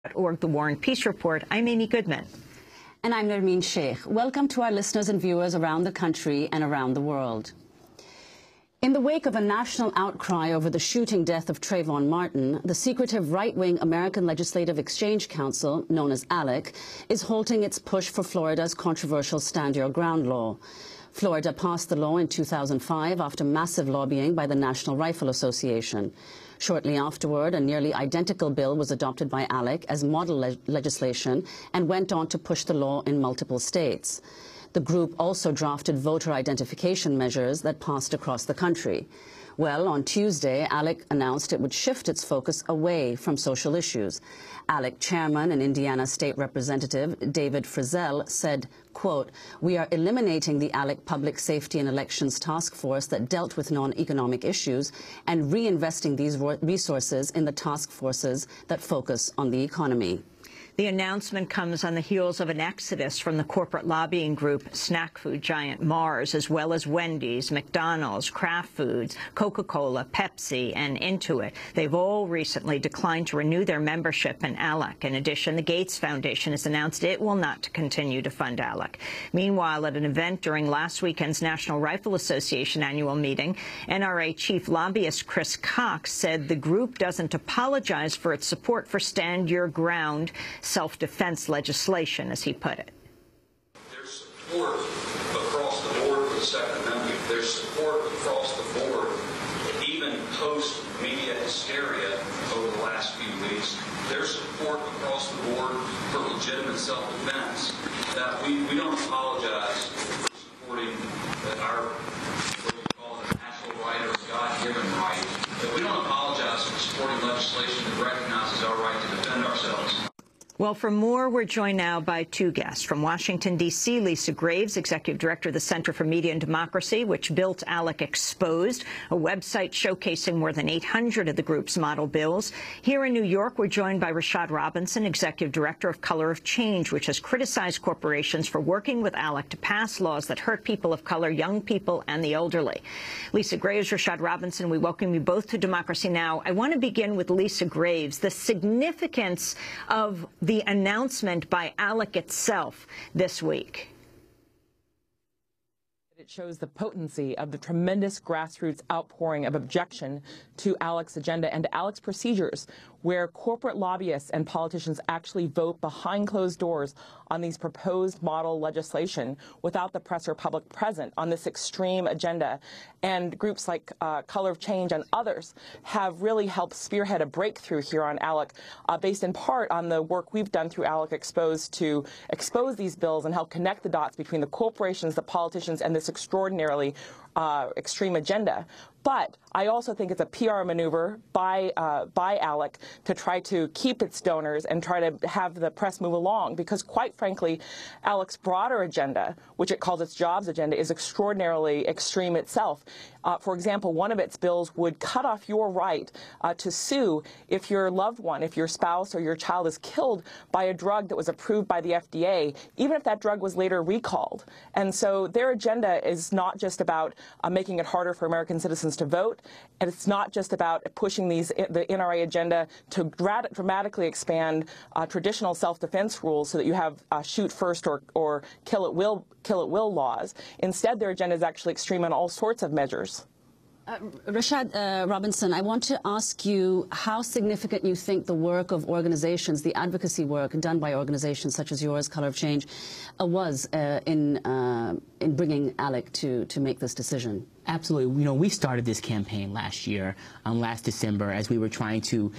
The War and Peace Report. I'm Amy Goodman. And I'm Nermeen Sheikh. Welcome to our listeners and viewers around the country and around the world. In the wake of a national outcry over the shooting death of Trayvon Martin, the secretive right-wing American Legislative Exchange Council, known as ALEC, is halting its push for Florida's controversial Stand Your Ground law. Florida passed the law in 2005 after massive lobbying by the National Rifle Association. Shortly afterward, a nearly identical bill was adopted by ALEC as model legislation and went on to push the law in multiple states. The group also drafted voter identification measures that passed across the country. Well, on Tuesday, ALEC announced it would shift its focus away from social issues. ALEC chairman and Indiana State Representative David Frizzell said, quote, "We are eliminating the ALEC Public Safety and Elections Task Force that dealt with non-economic issues and reinvesting these resources in the task forces that focus on the economy." The announcement comes on the heels of an exodus from the corporate lobbying group snack food giant Mars, as well as Wendy's, McDonald's, Kraft Foods, Coca-Cola, Pepsi, and Intuit. They've all recently declined to renew their membership in ALEC. In addition, the Gates Foundation has announced it will not continue to fund ALEC. Meanwhile, at an event during last weekend's National Rifle Association annual meeting, NRA chief lobbyist Chris Cox said the group doesn't apologize for its support for Stand Your Ground self-defense legislation, as he put it. There's support across the board for the Second Amendment. There's support across the board, even post-media hysteria over the last few weeks. There's support across the board for legitimate self-defense. That we don't apologize for supporting our, what we call it, a natural right or a God-given right. But we don't apologize for supporting legislation that recognizes our right to defend ourselves. Well, for more, we're joined now by two guests. From Washington, D.C., Lisa Graves, Executive Director of the Center for Media and Democracy, which built ALEC Exposed, a website showcasing more than 800 of the group's model bills. Here in New York, we're joined by Rashad Robinson, Executive Director of Color of Change, which has criticized corporations for working with ALEC to pass laws that hurt people of color, young people, and the elderly. Lisa Graves, Rashad Robinson, we welcome you both to Democracy Now! I want to begin with Lisa Graves. The significance of the announcement by ALEC itself this week. It shows the potency of the tremendous grassroots outpouring of objection to ALEC's agenda and to ALEC's procedures, where corporate lobbyists and politicians actually vote behind closed doors on these proposed model legislation without the press or public present on this extreme agenda. And groups like Color of Change and others have really helped spearhead a breakthrough here on ALEC, based in part on the work we've done through ALEC Exposed to expose these bills and help connect the dots between the corporations, the politicians, and this extraordinarily extreme agenda. But I also think it's a PR maneuver by ALEC to try to keep its donors and try to have the press move along, because quite frankly, ALEC's broader agenda, which it calls its jobs agenda, is extraordinarily extreme itself. For example, one of its bills would cut off your right to sue if your loved one, if your spouse or your child is killed by a drug that was approved by the FDA, even if that drug was later recalled. And so their agenda is not just about making it harder for American citizens to vote, and it's not just about pushing the NRA agenda to dramatically expand traditional self-defense rules so that you have shoot first or kill at will laws. Instead, their agenda is actually extreme on all sorts of measures. Rashad Robinson, I want to ask you how significant you think the work of organizations, the advocacy work done by organizations such as yours, Color of Change, was in bringing ALEC to make this decision. Absolutely. You know, we started this campaign last year, last December, as we were trying to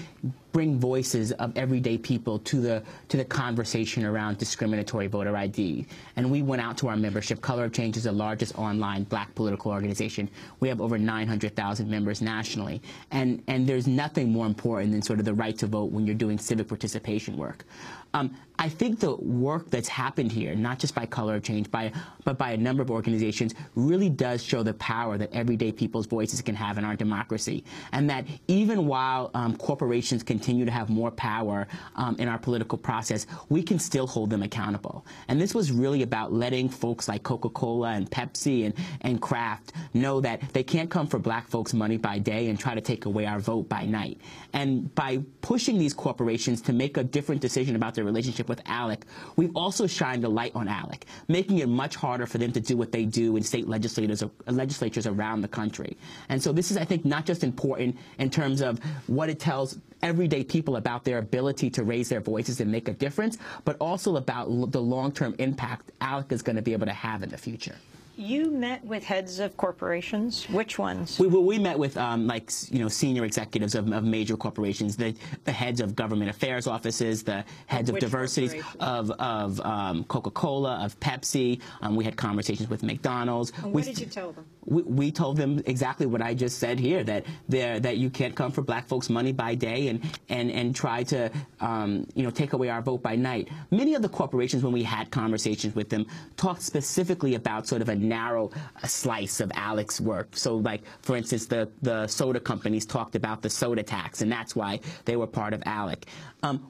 bring voices of everyday people to the conversation around discriminatory voter ID. And we went out to our membership. Color of Change is the largest online black political organization. We have over 900,000 members nationally. And there's nothing more important than sort of the right to vote when you're doing civic participation work. I think the work that's happened here, not just by Color of Change, but by a number of organizations, really does show the power that everyday people's voices can have in our democracy, and that even while corporations continue to have more power in our political process, we can still hold them accountable. And this was really about letting folks like Coca-Cola and Pepsi and Kraft know that they can't come for black folks' money by day and try to take away our vote by night. And by pushing these corporations to make a different decision about their relationship with ALEC, we've also shined a light on ALEC, making it much harder for them to do what they do in state legislatures around the country. And so this is, I think, not just important in terms of what it tells everyday people about their ability to raise their voices and make a difference, but also about the long-term impact ALEC is going to be able to have in the future. You met with heads of corporations. Which ones? We met with senior executives of major corporations, the heads of government affairs offices, the heads of diversity of Coca-Cola, of Pepsi. We had conversations with McDonald's. And what did you tell them? We told them exactly what I just said here, that you can't come for black folks' money by day and try to take away our vote by night. Many of the corporations, when we had conversations with them, talked specifically about sort of a narrow slice of ALEC's work. So, like, for instance, the soda companies talked about the soda tax, and that's why they were part of ALEC.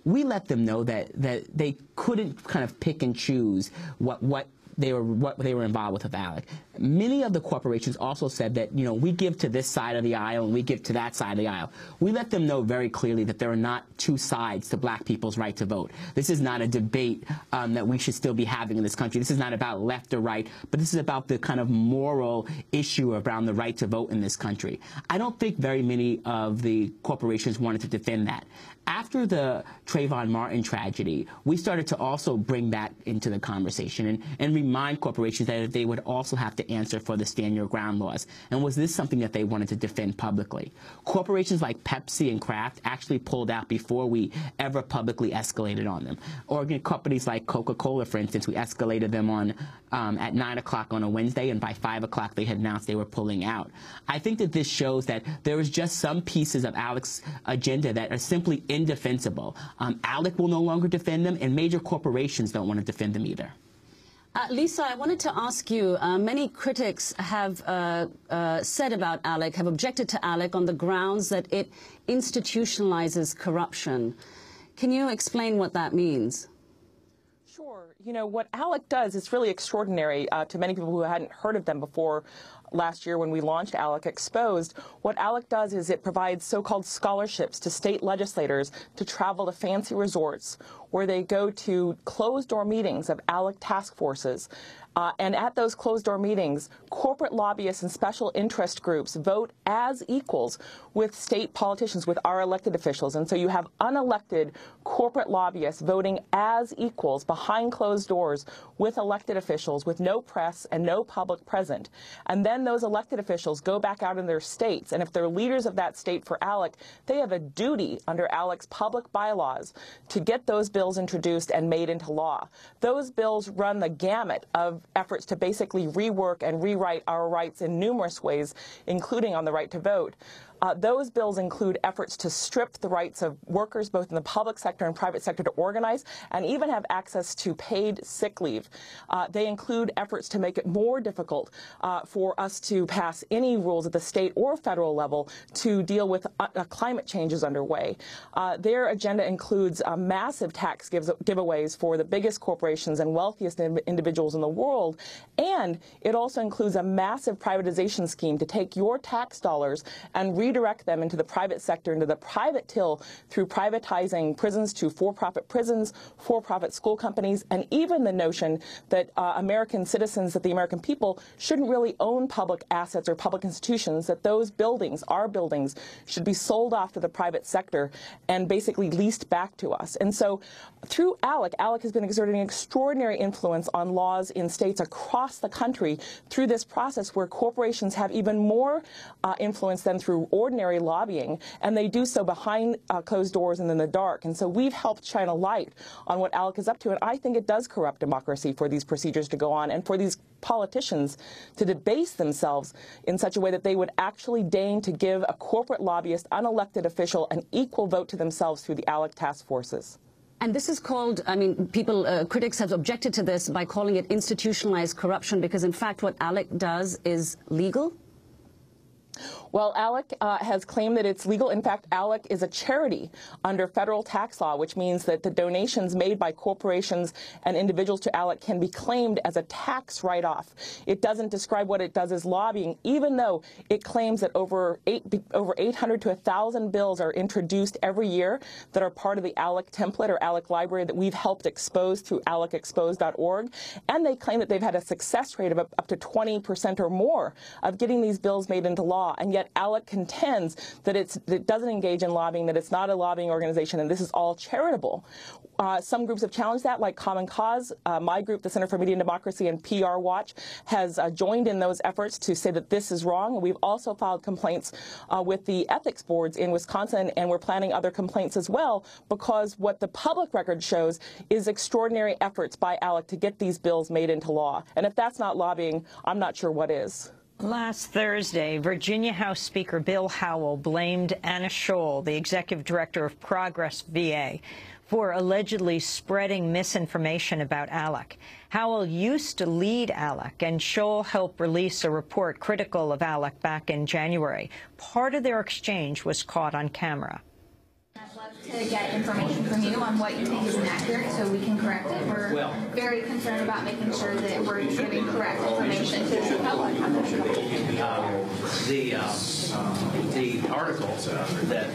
We let them know that they couldn't kind of pick and choose what they were involved with ALEC. Many of the corporations also said that, we give to this side of the aisle and we give to that side of the aisle. We let them know very clearly that there are not two sides to black people's right to vote. This is not a debate that we should still be having in this country. This is not about left or right, but this is about the kind of moral issue around the right to vote in this country. I don't think very many of the corporations wanted to defend that. After the Trayvon Martin tragedy, we started to also bring that into the conversation and remind corporations that they would also have to answer for the stand your ground laws. And was this something that they wanted to defend publicly? Corporations like Pepsi and Kraft actually pulled out before we ever publicly escalated on them. Or companies like Coca-Cola, for instance, we escalated them on at 9 o'clock on a Wednesday, and by 5 o'clock they had announced they were pulling out. I think that this shows that there is just some pieces of ALEC's agenda that are simply indefensible. ALEC will no longer defend them, and major corporations don't want to defend them either. Lisa, I wanted to ask you, many critics have said about ALEC, have objected to ALEC on the grounds that it institutionalizes corruption. Can you explain what that means? Sure. What ALEC does is really extraordinary to many people who hadn't heard of them before last year when we launched ALEC Exposed. What ALEC does is it provides so-called scholarships to state legislators to travel to fancy resorts where they go to closed-door meetings of ALEC task forces. And at those closed-door meetings, corporate lobbyists and special interest groups vote as equals with state politicians, with our elected officials. And so you have unelected corporate lobbyists voting as equals behind closed doors with elected officials, with no press and no public present. And then those elected officials go back out in their states. And if they're leaders of that state for ALEC, they have a duty under ALEC's public bylaws to get those bills introduced and made into law. Those bills run the gamut of efforts to basically rework and rewrite our rights in numerous ways, including on the right to vote. Those bills include efforts to strip the rights of workers, both in the public sector and private sector, to organize and even have access to paid sick leave. They include efforts to make it more difficult for us to pass any rules at the state or federal level to deal with climate changes underway. Their agenda includes massive tax giveaways for the biggest corporations and wealthiest individuals in the world, and it also includes a massive privatization scheme to take your tax dollars and redirect them into the private sector, into the private till, through privatizing prisons to for-profit prisons, for-profit school companies, and even the notion that American citizens, that the American people, shouldn't really own public assets or public institutions, that those buildings, our buildings, should be sold off to the private sector and basically leased back to us. And so through ALEC has been exerting extraordinary influence on laws in states across the country through this process where corporations have even more influence than through ordinary lobbying, and they do so behind closed doors and in the dark. And so we've helped shine a light on what ALEC is up to, and I think it does corrupt democracy for these procedures to go on and for these politicians to debase themselves in such a way that they would actually deign to give a corporate lobbyist, unelected official, an equal vote to themselves through the ALEC task forces. And this is called, critics have objected to this by calling it institutionalized corruption because, in fact, what ALEC does is legal? Well, ALEC has claimed that it's legal. In fact, ALEC is a charity under federal tax law, which means that the donations made by corporations and individuals to ALEC can be claimed as a tax write-off. It doesn't describe what it does as lobbying, even though it claims that over 800 to 1,000 bills are introduced every year that are part of the ALEC template or ALEC library that we've helped expose through alecexposed.org. And they claim that they've had a success rate of up to 20% or more of getting these bills made into law. And yet ALEC contends that it doesn't engage in lobbying, that it's not a lobbying organization, and this is all charitable. Some groups have challenged that, like Common Cause. My group, the Center for Media and Democracy, and PR Watch has joined in those efforts to say that this is wrong. And we've also filed complaints with the ethics boards in Wisconsin, and we're planning other complaints as well, because what the public record shows is extraordinary efforts by ALEC to get these bills made into law. And if that's not lobbying, I'm not sure what is. Last Thursday, Virginia House Speaker Bill Howell blamed Anna Scholl, the executive director of Progress VA, for allegedly spreading misinformation about ALEC. Howell used to lead ALEC, and Scholl helped release a report critical of ALEC back in January. Part of their exchange was caught on camera. I'd love to get information from you on what you think is inaccurate so we can correct it. We're very concerned about making sure that we're giving correct information to the public. The article that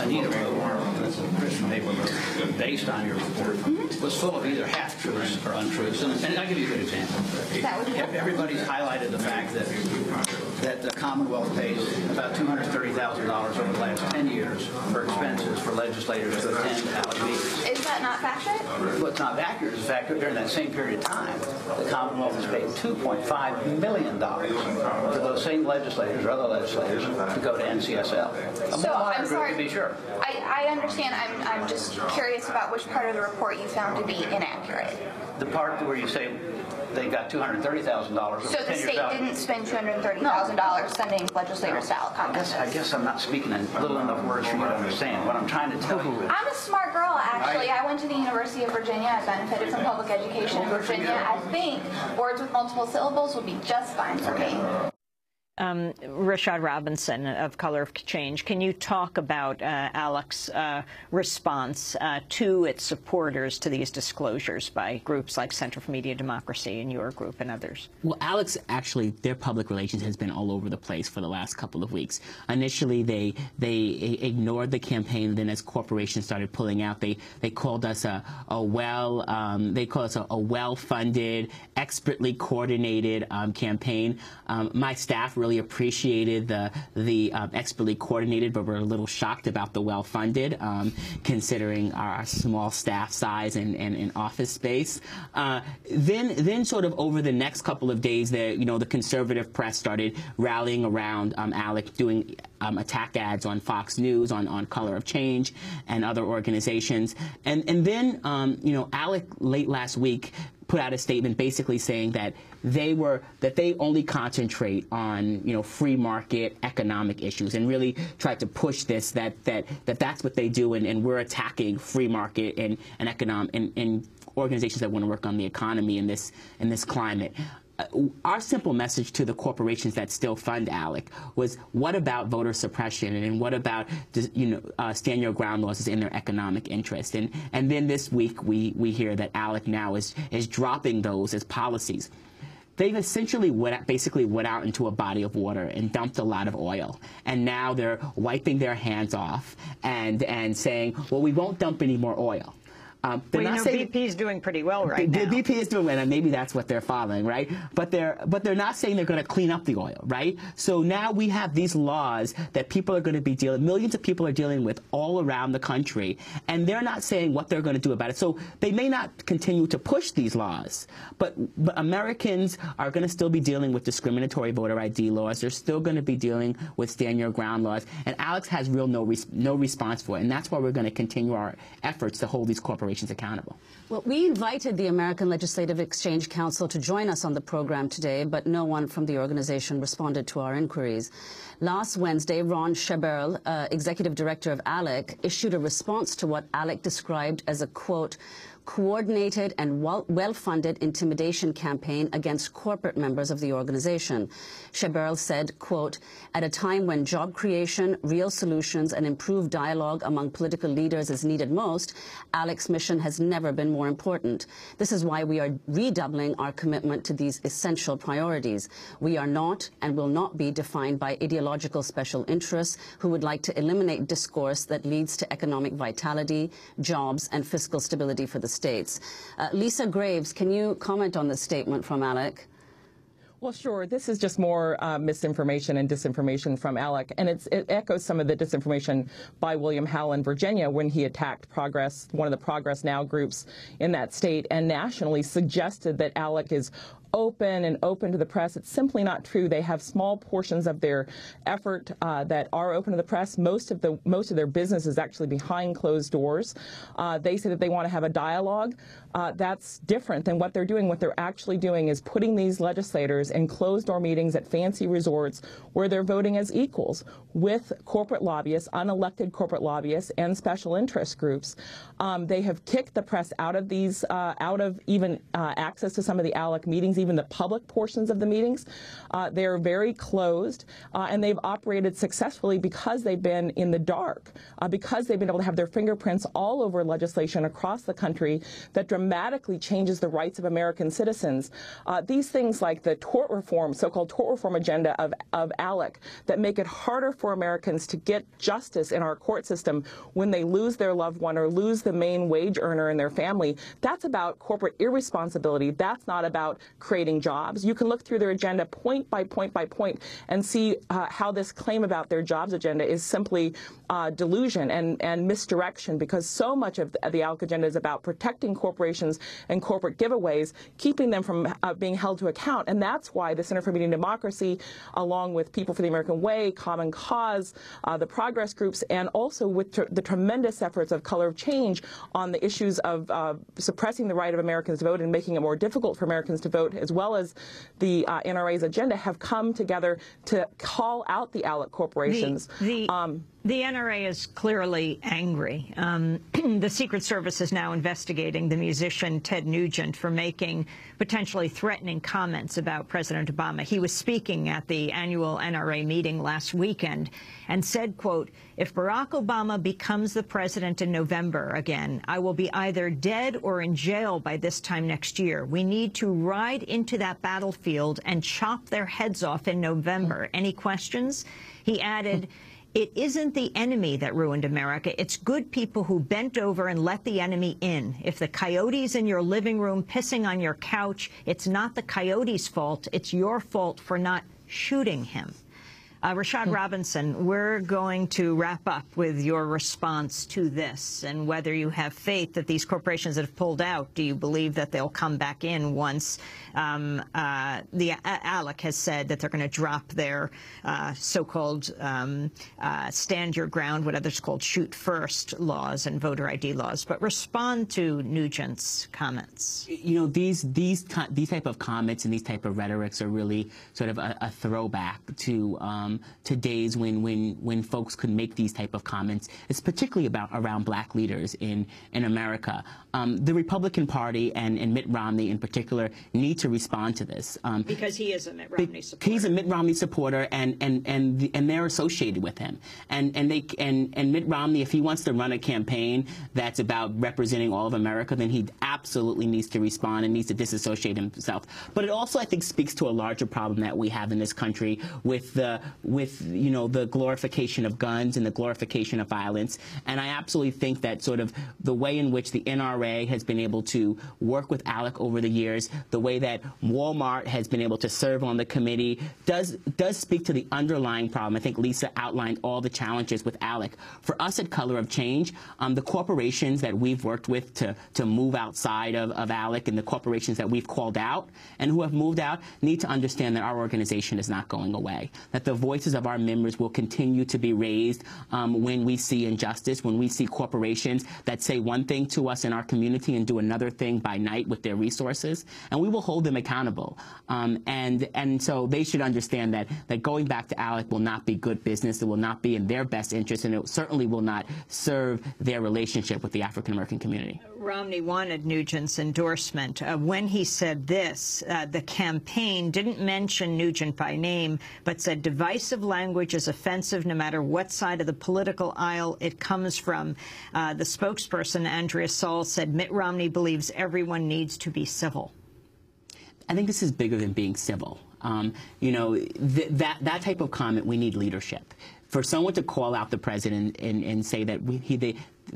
Anita wrote, the Christian paper wrote, based on your report, was full of either half-truths or untruths. And I'll give you a good example. Everybody's highlighted the fact that the Commonwealth pays about $230,000 over the last 10 years for expenses for legislators to attend ALEC meetings. Is that not accurate? Well, it's not accurate. In fact, during that same period of time, the Commonwealth has paid $2.5 million to those same legislators or other legislators to go to NCSL. So, I'm sorry. To be sure. I understand. I'm just curious about which part of the report you found to be inaccurate. The part where you say they got $230,000. So the state didn't spend $230,000 sending legislators to ALEC conferences. I guess I'm not speaking in little enough words for you to understand. What I'm trying to tell you is... I'm a smart girl, actually. I went to the University of Virginia. I benefited from public education in Virginia. I think words with multiple syllables would be just fine for me. Rashad Robinson of Color of Change, can you talk about ALEC's response to its supporters to these disclosures by groups like Center for Media Democracy and your group and others? Well, ALEC's actually, their public relations has been all over the place for the last couple of weeks. Initially, they ignored the campaign. Then, as corporations started pulling out, they called us a well-funded, expertly coordinated campaign. My staff really appreciated the expertly coordinated, but we're a little shocked about the well-funded, considering our small staff size and office space. Then sort of over the next couple of days, the conservative press started rallying around ALEC, doing attack ads on Fox News, on Color of Change, and other organizations. And then ALEC late last week put out a statement basically saying that they only concentrate on free market economic issues, and really tried to push this that's what they do, and we're attacking free market and economic and organizations that want to work on the economy in this climate. Our simple message to the corporations that still fund ALEC was, what about voter suppression, and what about stand your ground laws in their economic interest? And then this week we hear that ALEC now is dropping those as policies. They've essentially basically went out into a body of water and dumped a lot of oil, and now they're wiping their hands off and saying, well, we won't dump any more oil. BP's doing pretty well right now. BP is doing well, and maybe that's what they're following, right? But they're not saying they're going to clean up the oil, right? So now we have these laws that people are going to be millions of people are dealing with all around the country, and they're not saying what they're going to do about it. So they may not continue to push these laws, but Americans are going to still be dealing with discriminatory voter ID laws. They're still going to be dealing with stand your ground laws, and ALEC has no response for it, and that's why we're going to continue our efforts to hold these corporations accountable. Well, we invited the American Legislative Exchange Council to join us on the program today, but no one from the organization responded to our inquiries. Last Wednesday, Ron Schaberl, executive director of ALEC, issued a response to what ALEC described as a, quote, coordinated and well-funded intimidation campaign against corporate members of the organization. Sheberl said, quote, "At a time when job creation, real solutions, and improved dialogue among political leaders is needed most, ALEC's mission has never been more important. This is why we are redoubling our commitment to these essential priorities. We are not and will not be defined by ideological special interests who would like to eliminate discourse that leads to economic vitality, jobs, and fiscal stability for the states." Lisa Graves, can you comment on this statement from ALEC? Well, sure. This is just more misinformation and disinformation from ALEC, and it echoes some of the disinformation by William Howell in Virginia when he attacked Progress, one of the Progress Now groups in that state, and nationally suggested that ALEC is open to the press. It's simply not true. They have small portions of their effort that are open to the press. Most of their business is actually behind closed doors. They say that they want to have a dialogue. That's different than what they're doing. What they're actually doing is putting these legislators in closed-door meetings at fancy resorts where they're voting as equals with corporate lobbyists, unelected corporate lobbyists, and special interest groups. They have kicked the press out of these, out of even access to some of the ALEC meetings, even the public portions of the meetings. They're very closed, and they've operated successfully because they've been in the dark, because they've been able to have their fingerprints all over legislation across the country that dramatically changes the rights of American citizens. These things like the tort reform, so-called tort reform agenda of ALEC that make it harder for Americans to get justice in our court system when they lose their loved one or lose the main wage earner in their family, that's about corporate irresponsibility. That's not about creating jobs. You can look through their agenda point by point by point and see how this claim about their jobs agenda is simply delusion and misdirection, because so much of the ALEC agenda is about protecting corporations and corporate giveaways, keeping them from being held to account. And that's why the Center for Media and Democracy, along with People for the American Way, Common Cause, the Progress groups, and also with the tremendous efforts of Color of Change on the issues of suppressing the right of Americans to vote and making it more difficult for Americans to vote, as well as the NRA's agenda, have come together to call out the ALEC corporations. The NRA is clearly angry. The Secret Service is now investigating the musician Ted Nugent for making potentially threatening comments about President Obama. He was speaking at the annual NRA meeting last weekend and said, quote, "If Barack Obama becomes the president in November again, I will be either dead or in jail by this time next year. We need to ride into that battlefield and chop their heads off in November. Any questions?" He added, "It isn't the enemy that ruined America. It's good people who bent over and let the enemy in. If the coyote's in your living room pissing on your couch, it's not the coyote's fault. It's your fault for not shooting him." Rashad Robinson, we're going to wrap up with your response to this and whether you have faith that these corporations that have pulled out, do you believe that they'll come back in once the ALEC has said that they're going to drop their so-called stand your ground, what others called shoot first laws and voter ID laws? But respond to Nugent's comments. You know, these type of comments and these type of rhetorics are really sort of a throwback to days when folks could make these type of comments. It's particularly around black leaders in America. The Republican Party and Mitt Romney in particular need to respond to this. Because he is a Mitt Romney supporter. He's a Mitt Romney supporter, and they're associated with him. And Mitt Romney, if he wants to run a campaign that's about representing all of America, then he absolutely needs to respond and needs to disassociate himself. But it also, I think, speaks to a larger problem that we have in this country with you know, the glorification of guns and the glorification of violence. And I absolutely think that sort of the way in which the NRA has been able to work with ALEC over the years, the way that Walmart has been able to serve on the committee, does speak to the underlying problem. I think Lisa outlined all the challenges with ALEC. For us at Color of Change, the corporations that we've worked with to move outside of ALEC and the corporations that we've called out and who have moved out need to understand that our organization is not going away, that the voices of our members will continue to be raised when we see injustice, when we see corporations that say one thing to us in our community and do another thing by night with their resources, and we will hold them accountable. And so they should understand that going back to ALEC will not be good business, it will not be in their best interest, and it certainly will not serve their relationship with the African American community. Romney wanted Nugent's endorsement. When he said this, the campaign didn't mention Nugent by name, but said divisive language is offensive no matter what side of the political aisle it comes from. The spokesperson, Andrea Saul, said Mitt Romney believes everyone needs to be civil. I think this is bigger than being civil. You know, that type of comment, we need leadership. For someone to call out the president and say that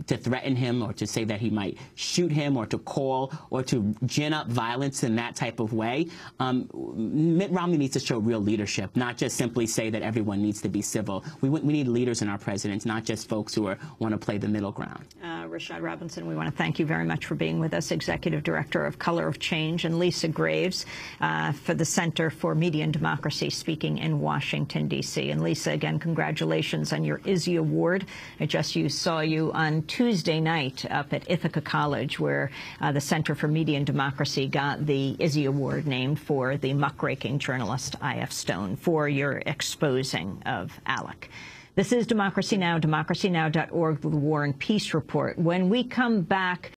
to threaten him or to say that he might shoot him or to call or to gin up violence in that type of way, Mitt Romney needs to show real leadership, not just simply say that everyone needs to be civil. We need leaders in our presidents, not just folks who want to play the middle ground. Rashad Robinson, we want to thank you very much for being with us, Executive Director of Color of Change, and Lisa Graves for the Center for Media and Democracy, speaking in Washington, D.C. And Lisa, again, congratulations on your Izzy Award. I just saw you on Tuesday night up at Ithaca College, where the Center for Media and Democracy got the Izzy Award named for the muckraking journalist I.F. Stone for your exposing of ALEC. This is Democracy Now!, democracynow.org, the War and Peace Report. When we come back,